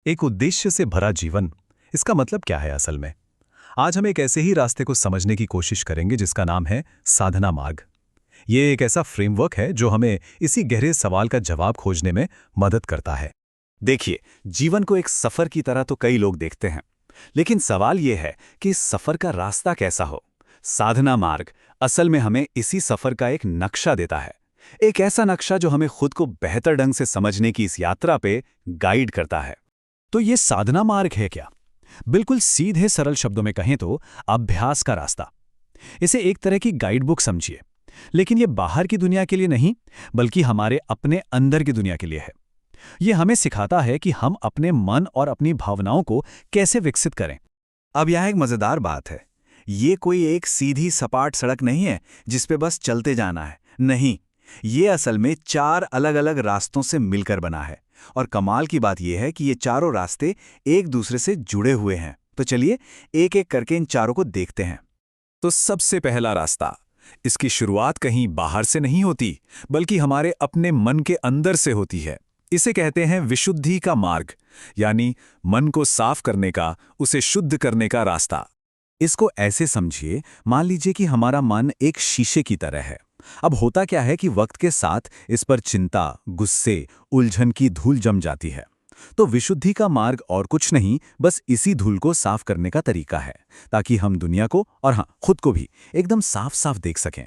एक उद्देश्य से भरा जीवन, इसका मतलब क्या है असल में? आज हम एक ऐसे ही रास्ते को समझने की कोशिश करेंगे जिसका नाम है साधना मार्ग। ये एक ऐसा फ्रेमवर्क है जो हमें इसी गहरे सवाल का जवाब खोजने में मदद करता है। देखिए, जीवन को एक सफर की तरह तो कई लोग देखते हैं, लेकिन सवाल यह है कि इस सफर का रास्ता कैसा हो। साधना मार्ग असल में हमें इसी सफर का एक नक्शा देता है। एक ऐसा नक्शा जो हमें खुद को बेहतर ढंग से समझने की इस यात्रा पे गाइड करता है। तो ये साधना मार्ग है क्या? बिल्कुल सीधे सरल शब्दों में कहें तो अभ्यास का रास्ता। इसे एक तरह की गाइड बुक समझिए, लेकिन ये बाहर की दुनिया के लिए नहीं, बल्कि हमारे अपने अंदर की दुनिया के लिए है। ये हमें सिखाता है कि हम अपने मन और अपनी भावनाओं को कैसे विकसित करें। अब यह एक मजेदार बात है। ये कोई एक सीधी सपाट सड़क नहीं है जिस पे बस चलते जाना है। नहीं, ये असल में 4 अलग-अलग रास्तों से मिलकर बना है। और कमाल की बात यह है कि ये चारों रास्ते एक दूसरे से जुड़े हुए हैं। तो चलिए एक-एक करके इन चारों को देखते हैं। तो सबसे पहला रास्ता, इसकी शुरुआत कहीं बाहर से नहीं होती, बल्कि हमारे अपने मन के अंदर से होती है। इसे कहते हैं विशुद्धि का मार्ग, यानी मन को साफ करने का, उसे शुद्ध करने का रास्ता। इसको ऐसे समझिए, मान लीजिए कि हमारा मन एक शीशे की तरह है। अब होता क्या है कि वक्त के साथ इस पर चिंता, गुस्से, उलझन की धूल जम जाती है। तो विशुद्धि का मार्ग और कुछ नहीं, बस इसी धूल को साफ करने का तरीका है, ताकि हम दुनिया को और हाँ, खुद को भी एकदम साफ साफ देख सकें।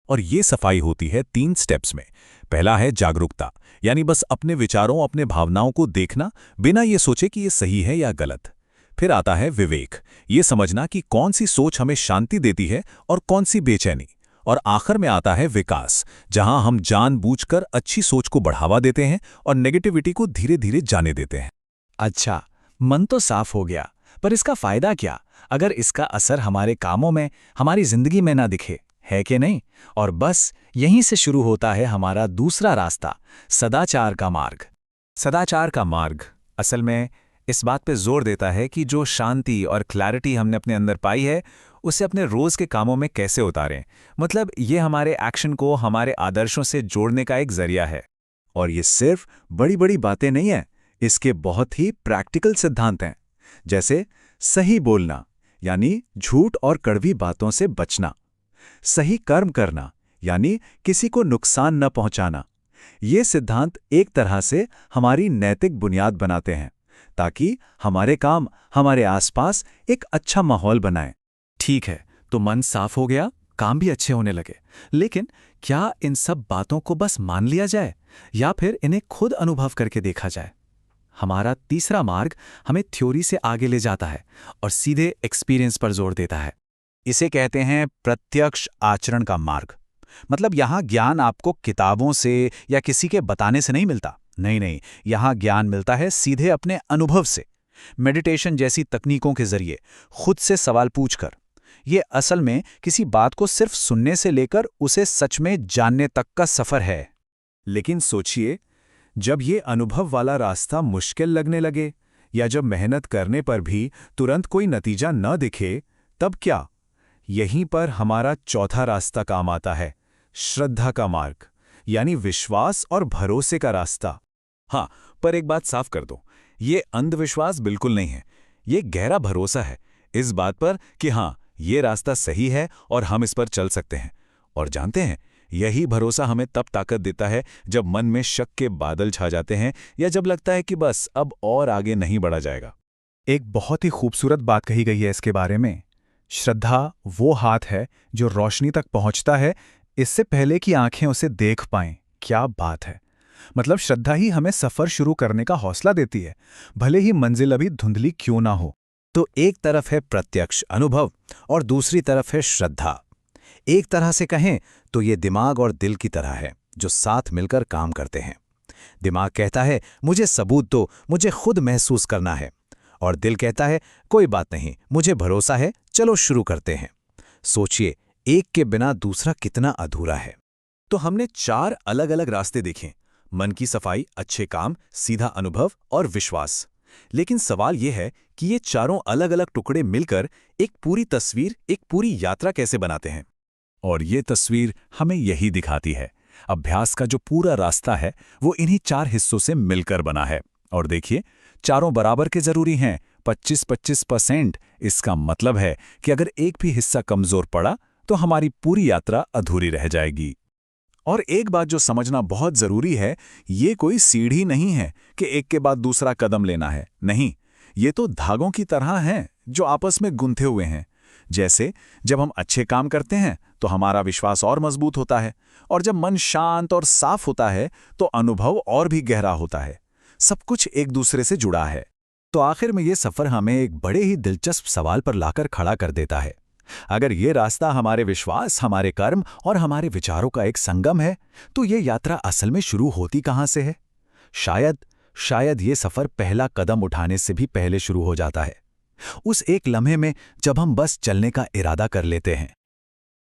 और ये सफाई होती है 3 स्टेप्स में। पहला है जागरूकता, यानी बस अपने विचारों, अपने भावनाओं को देखना, बिना ये सोचे कि ये सही है या गलत। फिर आता है विवेक, ये समझना कि कौन सी सोच हमें शांति देती है और कौन सी बेचैनी। और आखिर में आता है विकास, जहां हम जानबूझकर अच्छी सोच को बढ़ावा देते हैं और नेगेटिविटी को धीरे धीरे जाने देते हैं। अच्छा, मन तो साफ हो गया, पर इसका फायदा क्या अगर इसका असर हमारे कामों में, हमारी जिंदगी में ना दिखे, है कि नहीं? और बस यहीं से शुरू होता है हमारा दूसरा रास्ता, सदाचार का मार्ग। सदाचार का मार्ग असल में इस बात पे जोर देता है कि जो शांति और क्लैरिटी हमने अपने अंदर पाई है, उसे अपने रोज के कामों में कैसे उतारें। मतलब ये हमारे एक्शन को हमारे आदर्शों से जोड़ने का एक जरिया है। और ये सिर्फ बड़ी बड़ी बातें नहीं हैं, इसके बहुत ही प्रैक्टिकल सिद्धांत हैं। जैसे सही बोलना, यानी झूठ और कड़वी बातों से बचना। सही कर्म करना, यानी किसी को नुकसान न पहुंचाना। ये सिद्धांत एक तरह से हमारी नैतिक बुनियाद बनाते हैं, ताकि हमारे काम हमारे आसपास एक अच्छा माहौल बनाएं। ठीक है, तो मन साफ हो गया, काम भी अच्छे होने लगे। लेकिन क्या इन सब बातों को बस मान लिया जाए या फिर इन्हें खुद अनुभव करके देखा जाए? हमारा तीसरा मार्ग हमें थ्योरी से आगे ले जाता है और सीधे एक्सपीरियंस पर जोर देता है। इसे कहते हैं प्रत्यक्ष आचरण का मार्ग। मतलब यहाँ ज्ञान आपको किताबों से या किसी के बताने से नहीं मिलता। नहीं नहीं, यहाँ ज्ञान मिलता है सीधे अपने अनुभव से। मेडिटेशन जैसी तकनीकों के जरिए खुद से सवाल पूछकर। ये असल में किसी बात को सिर्फ सुनने से लेकर उसे सच में जानने तक का सफर है। लेकिन सोचिए, जब ये अनुभव वाला रास्ता मुश्किल लगने लगे या जब मेहनत करने पर भी तुरंत कोई नतीजा न दिखे, तब क्या? यहीं पर हमारा चौथा रास्ता काम आता है, श्रद्धा का मार्ग, यानी विश्वास और भरोसे का रास्ता। हाँ, पर एक बात साफ कर दो, ये अंधविश्वास बिल्कुल नहीं है। ये गहरा भरोसा है इस बात पर कि हाँ, ये रास्ता सही है और हम इस पर चल सकते हैं। और जानते हैं, यही भरोसा हमें तब ताकत देता है जब मन में शक के बादल छा जाते हैं या जब लगता है कि बस अब और आगे नहीं बढ़ा जाएगा। एक बहुत ही खूबसूरत बात कही गई है इसके बारे में। श्रद्धा वो हाथ है जो रोशनी तक पहुंचता है इससे पहले कि आंखें उसे देख पाएं। क्या बात है! मतलब श्रद्धा ही हमें सफर शुरू करने का हौसला देती है, भले ही मंजिल अभी धुंधली क्यों ना हो। तो एक तरफ है प्रत्यक्ष अनुभव और दूसरी तरफ है श्रद्धा। एक तरह से कहें तो ये दिमाग और दिल की तरह है, जो साथ मिलकर काम करते हैं। दिमाग कहता है मुझे सबूत दो, मुझे खुद महसूस करना है। और दिल कहता है कोई बात नहीं, मुझे भरोसा है, चलो शुरू करते हैं। सोचिए, एक के बिना दूसरा कितना अधूरा है। तो हमने 4 अलग अलग रास्ते देखे, मन की सफाई, अच्छे काम, सीधा अनुभव और विश्वास। लेकिन सवाल यह है कि ये चारों अलग अलग टुकड़े मिलकर एक पूरी तस्वीर, एक पूरी यात्रा कैसे बनाते हैं। और ये तस्वीर हमें यही दिखाती है। अभ्यास का जो पूरा रास्ता है वो इन्हीं 4 हिस्सों से मिलकर बना है। और देखिए, चारों बराबर के जरूरी हैं, 25-25%। इसका मतलब है कि अगर एक भी हिस्सा कमजोर पड़ा तो हमारी पूरी यात्रा अधूरी रह जाएगी। और एक बात जो समझना बहुत जरूरी है, ये कोई सीढ़ी नहीं है कि एक के बाद दूसरा कदम लेना है। नहीं, ये तो धागों की तरह हैं जो आपस में गुंथे हुए हैं। जैसे जब हम अच्छे काम करते हैं तो हमारा विश्वास और मजबूत होता है, और जब मन शांत और साफ होता है तो अनुभव और भी गहरा होता है। सब कुछ एक दूसरे से जुड़ा है। तो आखिर में ये सफर हमें एक बड़े ही दिलचस्प सवाल पर लाकर खड़ा कर देता है। अगर ये रास्ता हमारे विश्वास, हमारे कर्म और हमारे विचारों का एक संगम है, तो ये यात्रा असल में शुरू होती कहाँ से है? शायद ये सफर पहला कदम उठाने से भी पहले शुरू हो जाता है। उस एक लम्हे में जब हम बस चलने का इरादा कर लेते हैं।